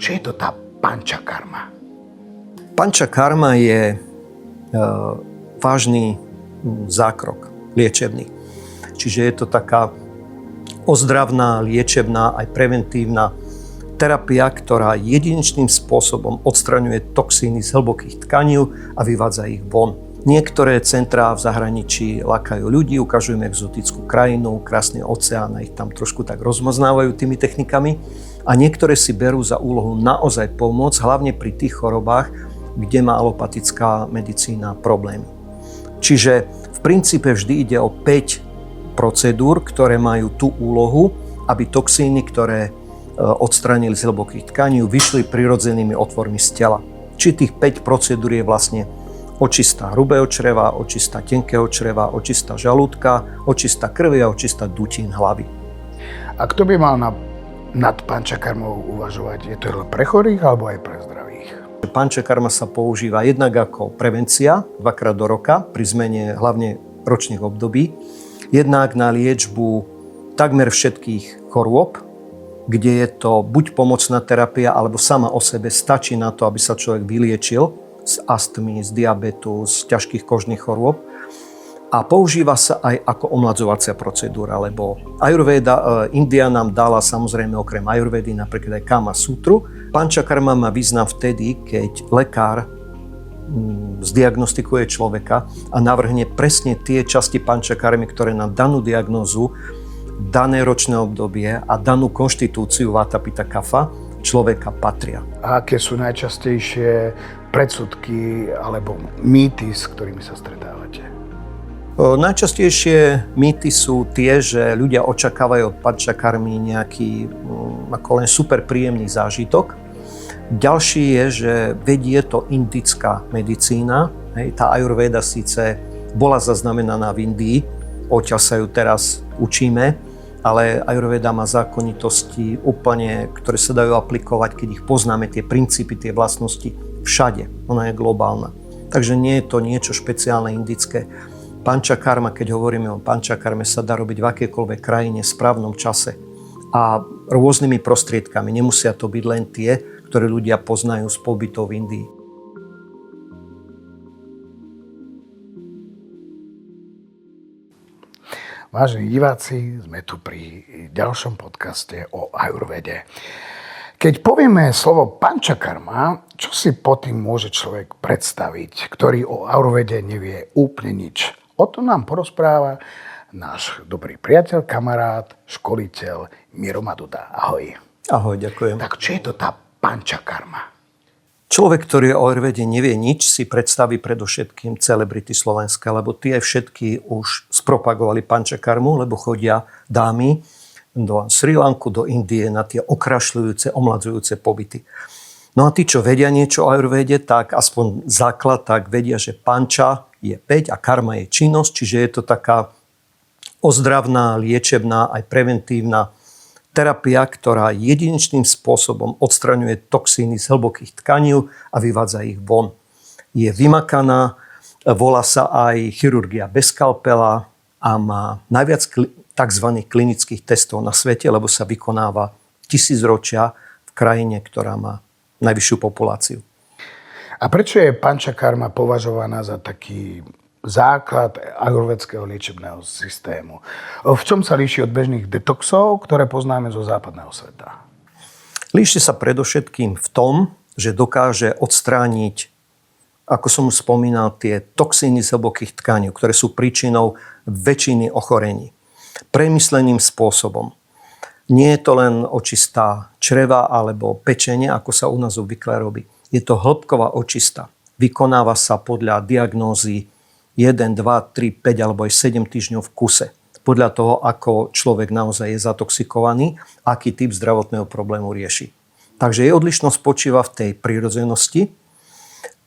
Čo je to tá pančakarma? Pančakarma je vážny zákrok liečebný. Čiže je to taká ozdravná, liečebná, aj preventívna terapia, ktorá jedinečným spôsobom odstraňuje toxíny z hlbokých tkaní a vyvádza ich von. Niektoré centrá v zahraničí lákajú ľudí, ukazujú im exotickú krajinu, krásny oceán a ich tam trošku tak rozmaznávajú tými technikami. A niektoré si berú za úlohu naozaj pomôcť, hlavne pri tých chorobách, kde má alopatická medicína problémy. Čiže v princípe vždy ide o 5 procedúr, ktoré majú tú úlohu, aby toxíny, ktoré odstránili z hlbokých tkaní, vyšli prirodzenými otvormi z tela. Či tých 5 procedúr je vlastne očista hrubého čreva, očista tenkého čreva, očista žalúdka, očista krvi a očista dutín hlavy. A kto by mal nad pančakarmou uvažovať? Je to len pre chorých alebo aj pre zdravých? Pančakarma sa používa jednak ako prevencia 2-krát do roka pri zmene hlavne ročných období, jednak na liečbu takmer všetkých chorôb, kde je to buď pomocná terapia, alebo sama o sebe stačí na to, aby sa človek vyliečil z astmy, z diabetu, z ťažkých kožných chorôb. A používa sa aj ako omladzovacia procedúra, lebo Ayurveda, India nám dala samozrejme okrem Ayurvedy napríklad aj Kama Sutru. Pančakarma má význam vtedy, keď lekár zdiagnostikuje človeka a navrhne presne tie časti pančakarmy, ktoré na danú diagnózu, dané ročné obdobie a danú konštitúciu Vata Pitta Kapha človeka patria. A aké sú najčastejšie predsudky alebo mýty, s ktorými sa stretávate? Najčastejšie mýty sú tie, že ľudia očakávajú od pančakarmy nejaký ako len super príjemný zážitok. Ďalší je, že vedie to indická medicína. Tá Ayurveda síce bola zaznamenaná v Indii, odtiaľ sa ju teraz učíme, ale Ayurveda má zákonitosti úplne, ktoré sa dajú aplikovať, keď ich poznáme, tie princípy, tie vlastnosti všade. Ona je globálna. Takže nie je to niečo špeciálne indické. Pančakarma, keď hovoríme o pančakarme, sa dá robiť v akejkoľvek krajine v správnom čase a rôznymi prostriedkami. Nemusia to byť len tie, ktoré ľudia poznajú z pobytov v Indii. Vážení diváci, sme tu pri ďalšom podcaste o Ayurvede. Keď povieme slovo pančakarma, čo si pod tým môže človek predstaviť, ktorý o Ayurvede nevie úplne nič? O tom nám porozpráva náš dobrý priateľ, kamarát, školiteľ Miro Maduda. Ahoj. Ahoj, ďakujem. Tak čo je to tá pančakarma? Človek, ktorý o Ayurvede nevie nič, si predstaví predovšetkým celebrity Slovenska, lebo tie všetky už spropagovali pančakarmu, lebo chodia dámy do Sri Lanku, do Indie na tie okrašľujúce, omladzujúce pobyty. No a tí, čo vedia niečo o Ayurvede, tak aspoň základ, tak vedia, že panča je 5 a karma je činnosť, čiže je to taká ozdravná, liečebná, aj preventívna terapia, ktorá jedinečným spôsobom odstraňuje toxíny z hlbokých tkaní a vyvádza ich von. Je vymakaná, volá sa aj chirurgia bez skalpela a má najviac tzv. Klinických testov na svete, lebo sa vykonáva 1000 ročia v krajine, ktorá má najvyššiu populáciu. A prečo je pančakarma považovaná za taký základ ayurvedského liečebného systému? V čom sa líši od bežných detoxov, ktoré poznáme zo západného sveta? Líši sa predovšetkým v tom, že dokáže odstrániť, ako som už spomínal, tie toxíny z hlbokých tkaní, ktoré sú príčinou väčšiny ochorení. Premysleným spôsobom. Nie je to len očista čreva alebo pečenie, ako sa u nás obvykle robí. Je to hĺbková očista. Vykonáva sa podľa diagnózy 1, 2, 3, 5 alebo aj 7 týždňov v kuse. Podľa toho, ako človek naozaj je zatoxikovaný, aký typ zdravotného problému rieši. Takže jej odlišnosť spočíva v tej prirodzenosti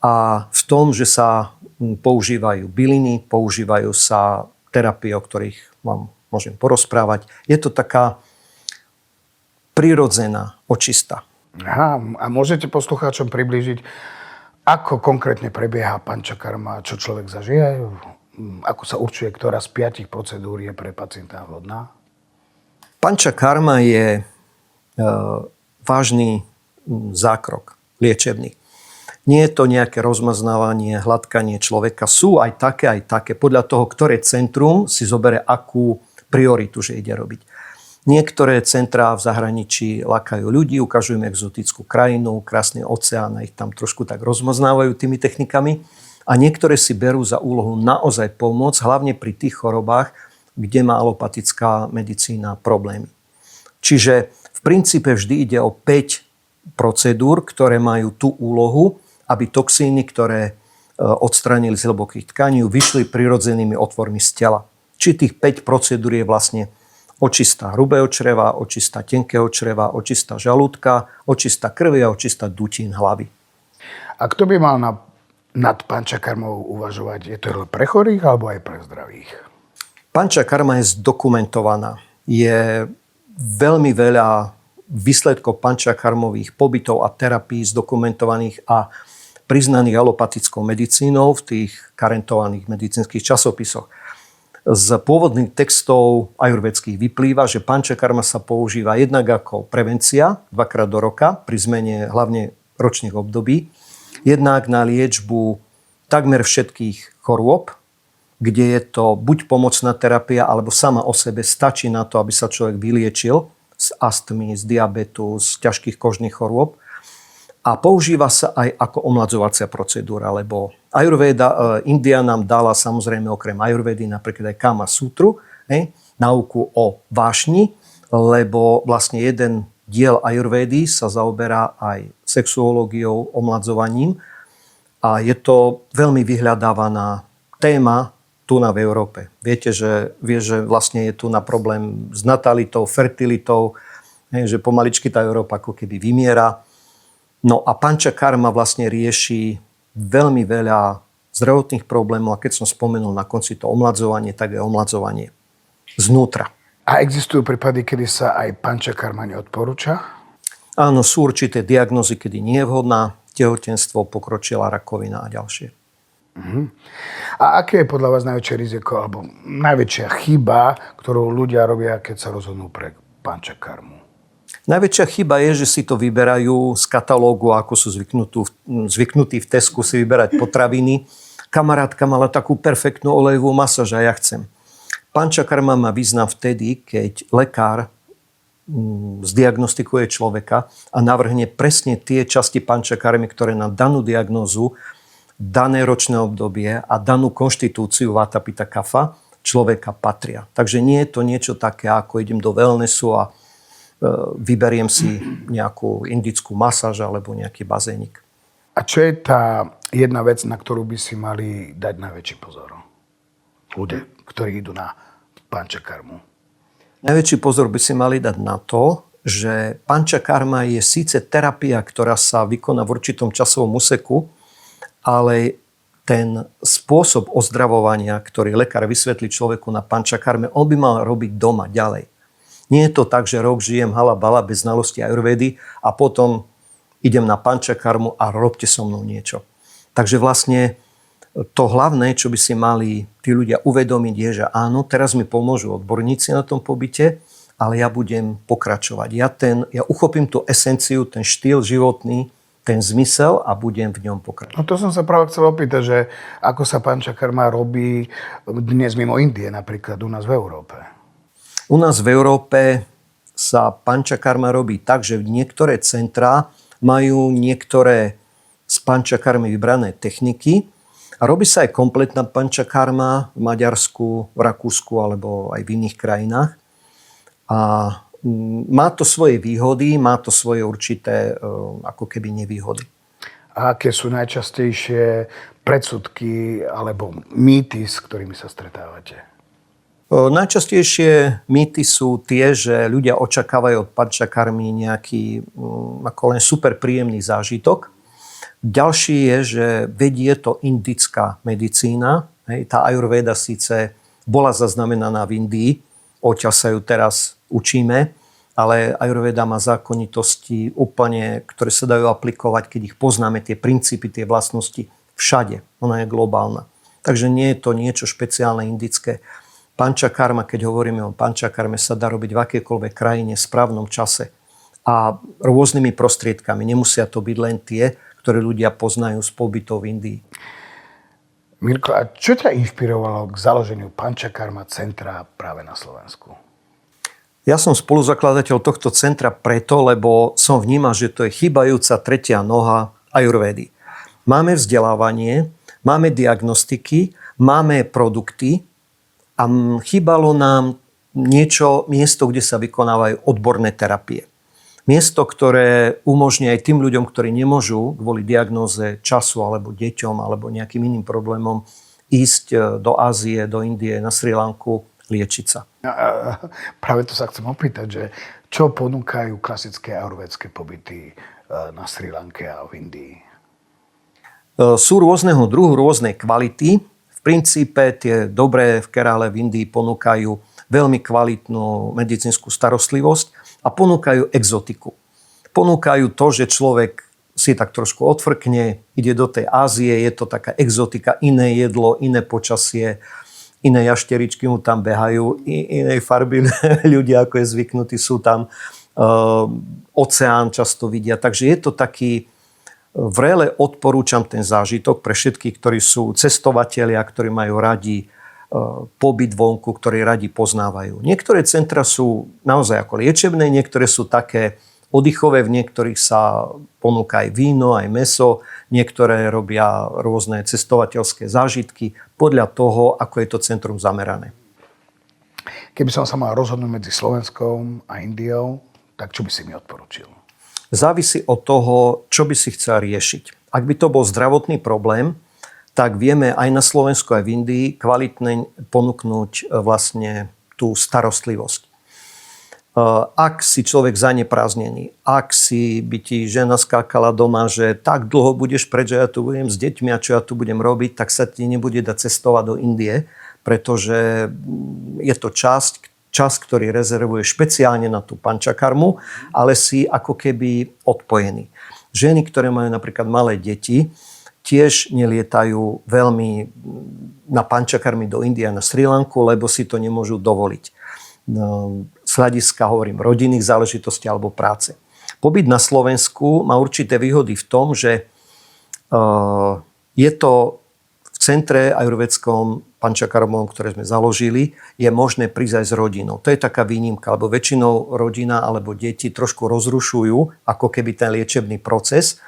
a v tom, že sa používajú byliny, používajú sa terapie, o ktorých vám môžem porozprávať. Je to taká prirodzená očista. Aha, a môžete poslucháčom priblížiť, ako konkrétne prebieha pančakarma, čo človek zažije? Ako sa určuje, ktorá z 5 procedúr je pre pacienta vhodná? Pančakarma je vážny zákrok liečebný. Nie je to nejaké rozmaznávanie, hladkanie človeka. Sú aj také, podľa toho, ktoré centrum si zobere akú prioritu, že ide robiť. Niektoré centrá v zahraničí lakajú ľudí, ukazujú im exotickú krajinu, krásny oceán a ich tam trošku tak rozmaznávajú tými technikami. A niektoré si berú za úlohu naozaj pomôcť, hlavne pri tých chorobách, kde má alopatická medicína problémy. Čiže v princípe vždy ide o 5 procedúr, ktoré majú tú úlohu, aby toxíny, ktoré odstránili z hlbokých tkaní, vyšli prirodzenými otvormi z tela. Či tých 5 procedúr je vlastne očista hrubého čreva, očista tenkého čreva, očista žalúdka, očista krvi a očista dutín hlavy. A kto by mal nad pančakarmou uvažovať? Je to pre chorých alebo aj pre zdravých? Pančakarma je zdokumentovaná. Je veľmi veľa výsledkov pančakarmových pobytov a terapií zdokumentovaných a priznaných alopatickou medicínou v tých karentovaných medicínskych časopisoch. Z pôvodných textov ajurvedských vyplýva, že pančakarma sa používa jednak ako prevencia 2-krát do roka pri zmene hlavne ročných období, jednak na liečbu takmer všetkých chorôb, kde je to buď pomocná terapia, alebo sama o sebe stačí na to, aby sa človek vyliečil z astmy, z diabetu, z ťažkých kožných chorôb. A používa sa aj ako omladzovacia procedúra, lebo Ajurvéda, India nám dala samozrejme okrem Ajurvédy napríklad aj Kama Sutru, náuku o vášni, lebo vlastne jeden diel Ajurvédy sa zaoberá aj sexuológiou, omladzovaním a je to veľmi vyhľadávaná téma tu v Európe. Viete, že vlastne je tu na problém s natalitou, fertilitou, že pomaličky tá Európa ako keby vymiera. No a pančakarma vlastne rieši veľmi veľa zdravotných problémov a keď som spomenul na konci to omladzovanie, tak je omladzovanie znútra. A existujú prípady, kedy sa aj pančakarma neodporúča? Áno, sú určité diagnózy, kedy nie je vhodná, tehotenstvo, pokročilá rakovina a ďalšie. A aké je podľa vás najväčšie riziko alebo najväčšia chyba, ktorú ľudia robia, keď sa rozhodnú pre pančakarmu? Najväčšia chyba je, že si to vyberajú z katalógu, ako sú zvyknutí v Tesku si vyberať potraviny. Kamarátka mala takú perfektnú olejovú masáž a ja chcem. Pančakarma má význam vtedy, keď lekár zdiagnostikuje človeka a navrhne presne tie časti pančakarmy, ktoré na danú diagnózu, dané ročné obdobie a danú konštitúciu Vata Pitta Kapha človeka patria. Takže nie je to niečo také, ako idem do wellnessu a vyberiem si nejakú indickú masáž alebo nejaký bazénik. A čo je tá jedna vec, na ktorú by si mali dať najväčší pozor? Ľudia, ktorí idú na pančakarmu. Najväčší pozor by si mali dať na to, že pančakarma je síce terapia, ktorá sa vykoná v určitom časovom úseku, ale ten spôsob ozdravovania, ktorý lekár vysvetlí človeku na pančakarme, on by mal robiť doma ďalej. Nie je to tak, že rok žijem halabala bez znalosti ajurvédy a potom idem na pančakarmu a robte so mnou niečo. Takže vlastne to hlavné, čo by si mali tí ľudia uvedomiť, je, že áno, teraz mi pomôžu odborníci na tom pobyte, ale ja budem pokračovať. Ja uchopím tú esenciu, ten štýl životný, ten zmysel a budem v ňom pokračovať. No to som sa práve chcel opýtať, že ako sa pančakarma robí dnes mimo Indie, napríklad u nás v Európe. U nás v Európe sa pančakarma robí tak, že niektoré centrá majú niektoré z pančakarmy vybrané techniky a robí sa aj kompletná pančakarma v Maďarsku, v Rakúsku alebo aj v iných krajinách. A má to svoje výhody, má to svoje určité ako keby nevýhody. A aké sú najčastejšie predsudky alebo mýty, s ktorými sa stretávate? Najčastejšie mýty sú tie, že ľudia očakávajú od pančakarmy nejaký ako len super príjemný zážitok. Ďalší je, že vedie to indická medicína. Tá ajurvéda síce bola zaznamenaná v Indii, odtiaľ sa ju teraz učíme, ale ajurvéda má zákonitosti úplne, ktoré sa dajú aplikovať, keď ich poznáme, tie princípy, tie vlastnosti všade. Ona je globálna. Takže nie je to niečo špeciálne indické. Pančakarma, keď hovoríme o pančakarme, sa dá robiť v akékoľvek krajine v správnom čase. a rôznymi prostriedkami. Nemusia to byť len tie, ktoré ľudia poznajú z pobytov v Indii. Mirko, a čo ťa inšpirovalo k založeniu Panchakarma centra práve na Slovensku? Ja som spoluzakladateľ tohto centra preto, lebo som vnímal, že to je chýbajúca tretia noha ajurvédy. Máme vzdelávanie, máme diagnostiky, máme produkty a chýbalo nám miesto, kde sa vykonávajú odborné terapie. Miesto, ktoré umožní aj tým ľuďom, ktorí nemôžu kvôli diagnóze času alebo deťom alebo nejakým iným problémom ísť do Ázie, do Indie, na Srí Lanku, liečiť sa. Práve to sa chcem opýtať, že čo ponúkajú klasické ajurvédske pobyty na Srí Lanke a v Indii? Sú rôzneho druhu, rôznej kvality. V princípe tie dobré v Kerale v Indii ponúkajú veľmi kvalitnú medicínsku starostlivosť a ponúkajú exotiku. Ponúkajú to, že človek si tak trošku odfrkne, ide do tej Ázie, je to taká exotika, iné jedlo, iné počasie, iné jašteričky mu tam behajú, inej farby ľudia, ako je zvyknutí, sú tam, oceán často vidia. Takže je to taký, vrele odporúčam ten zážitok pre všetkých, ktorí sú cestovatelia, ktorí majú radi pobyt vonku, ktorí radi poznávajú. Niektoré centra sú naozaj ako liečebné, niektoré sú také oddychové, v niektorých sa ponúka aj víno, aj mäso, niektoré robia rôzne cestovateľské zážitky podľa toho, ako je to centrum zamerané. Keby som sa mal rozhodnúť medzi Slovenskom a Indiou, tak čo by si mi odporučil? Závisí od toho, čo by si chcel riešiť. Ak by to bol zdravotný problém, tak vieme aj na Slovensku, aj v Indii kvalitne ponúknuť vlastne tú starostlivosť. Ak si človek zanepráznený, ak si by ti žena skákala doma, že tak dlho budeš preč, že ja tu budem s deťmi a čo ja tu budem robiť, tak sa ti nebude dať cestovať do Indie, pretože je to čas, ktorý rezervuje špeciálne na tú pančakarmu, ale si ako keby odpojený. Ženy, ktoré majú napríklad malé deti, tiež nelietajú veľmi na pančakarmy do Indie a na Srí Lanku, lebo si to nemôžu dovoliť. Z hľadiska, hovorím, rodinných záležitostí alebo práce. Pobyt na Slovensku má určité výhody v tom, že je to v centre ajurvédskom pančakarmom, ktoré sme založili, je možné prísť aj s rodinou. To je taká výnimka, lebo väčšinou rodina alebo deti trošku rozrušujú ako keby ten liečebný proces,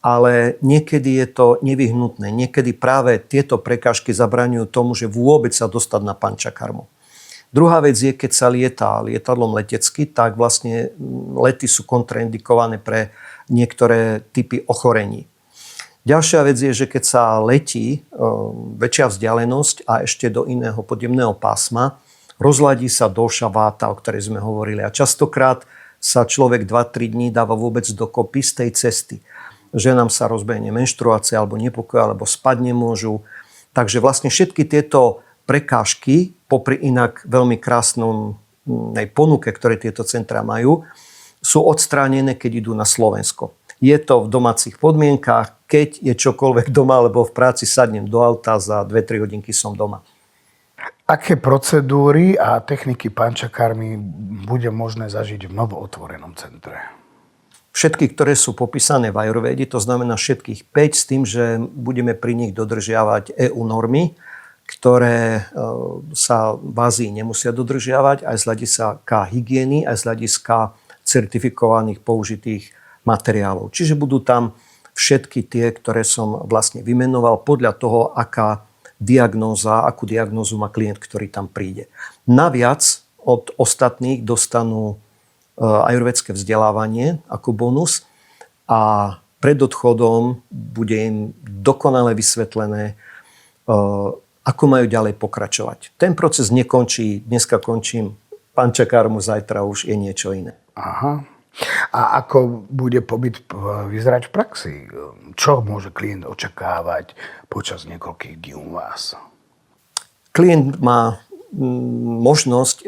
ale niekedy je to nevyhnutné. Niekedy práve tieto prekážky zabraňujú tomu, že vôbec sa dostať na pančakarmu. Druhá vec je, keď sa lieta lietadlom letecky, tak vlastne lety sú kontraindikované pre niektoré typy ochorení. Ďalšia vec je, že keď sa letí väčšia vzdialenosť a ešte do iného podjemného pásma, rozladí sa dosha váta, o ktorej sme hovorili. A častokrát sa človek 2-3 dní dáva vôbec dokopy z tej cesty. Ženám sa rozbehne menštruácia alebo nepokoj, alebo spať nemôžu. Takže vlastne všetky tieto prekážky, popri inak veľmi krásnom ponuke, ktoré tieto centrá majú, sú odstránené, keď idú na Slovensko. Je to v domácich podmienkách, keď je čokoľvek doma, alebo v práci sadnem do auta, za 2-3 hodinky som doma. Aké procedúry a techniky pančakarmy bude možné zažiť v novootvorenom centre? Všetky, ktoré sú popísané v ajurvéde, to znamená všetkých 5, s tým, že budeme pri nich dodržiavať EU normy, ktoré sa v Ázii nemusia dodržiavať aj z hľadiska hygieny, aj z hľadiska certifikovaných použitých materiálov. Čiže budú tam všetky tie, ktoré som vlastne vymenoval podľa toho, akú diagnózu má klient, ktorý tam príde. Naviac od ostatných dostanú ajurvédske vzdelávanie ako bonus a pred odchodom bude im dokonale vysvetlené, ako majú ďalej pokračovať. Ten proces nekončí, dneska končím pančakarmu, zajtra už je niečo iné. Aha. A ako bude pobyt vyzerať v praxi? Čo môže klient očakávať počas niekoľkých dní u vás? Klient má možnosť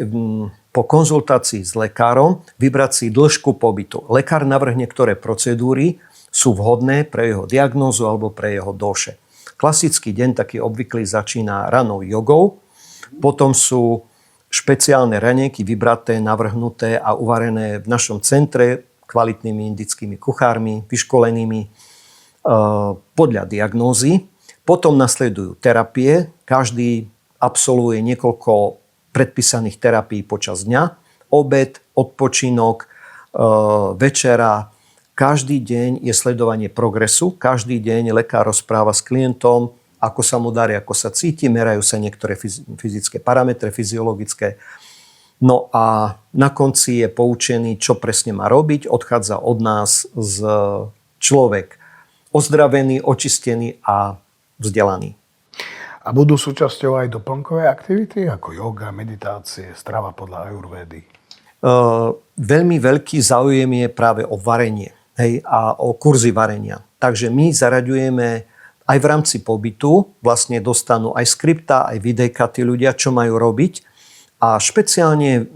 po konzultácii s lekárom vybrať si dĺžku pobytu. Lekár navrhne, ktoré procedúry sú vhodné pre jeho diagnózu alebo pre jeho dóše. Klasický deň, taký obvyklý, začína ranou jogou, potom sú špeciálne raňajky vybraté, navrhnuté a uvarené v našom centre, kvalitnými indickými kuchármi, vyškolenými podľa diagnózy. Potom nasledujú terapie. Každý absolvuje niekoľko predpísaných terapií počas dňa. Obed, odpočinok, večera. Každý deň je sledovanie progresu. Každý deň lekár rozpráva s klientom, ako sa mu darí, ako sa cíti. Merajú sa niektoré fyzické parametre, fyziologické. No a na konci je poučený, čo presne má robiť. Odchádza od nás človek ozdravený, očistený a vzdelaný. A budú súčasťou aj doplnkové aktivity, ako yoga, meditácie, strava podľa ajurvédy? Veľmi veľký záujem je práve o varenie, a o kurzy varenia. Takže my zaraďujeme aj v rámci pobytu, vlastne dostanú aj skripta, aj videjka tí ľudia, čo majú robiť. A špeciálne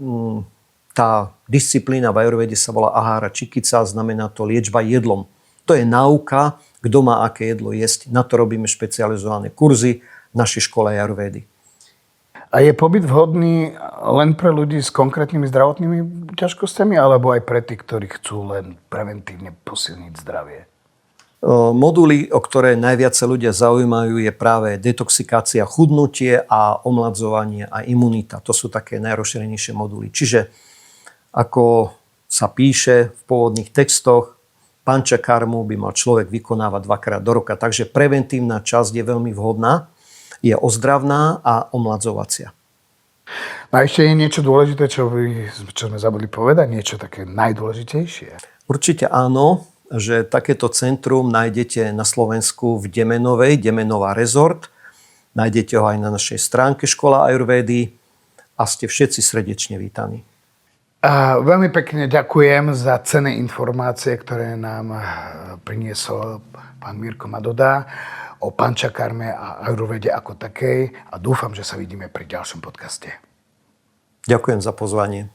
tá disciplína v ajurvede sa volá ahara čikitsa, znamená to liečba jedlom. To je náuka, kto má aké jedlo jesť. Na to robíme špecializované kurzy v našej škole ajurvédy. A je pobyt vhodný len pre ľudí s konkrétnymi zdravotnými ťažkosťami, alebo aj pre tých, ktorí chcú len preventívne posilniť zdravie? Moduly, o ktoré najviac sa ľudia zaujímajú, je práve detoxikácia, chudnutie a omladzovanie a imunita. To sú také najrozšírenejšie moduly. Čiže ako sa píše v pôvodných textoch, pančakarmu by mal človek vykonávať 2-krát do roka. Takže preventívna časť je veľmi vhodná, je ozdravná a omladzovacia. A ešte je niečo dôležité, čo sme zabudli povedať? Niečo také najdôležitejšie? Určite áno, že takéto centrum nájdete na Slovensku v Demenovej, Demenová rezort. Nájdete ho aj na našej stránke Škola ajurvédy a ste všetci srdečne vítaní. A veľmi pekne ďakujem za cenné informácie, ktoré nám priniesol pán Mirko Madoda o pančakarme a ajurvede ako takej a dúfam, že sa vidíme pri ďalšom podcaste. Ďakujem za pozvanie.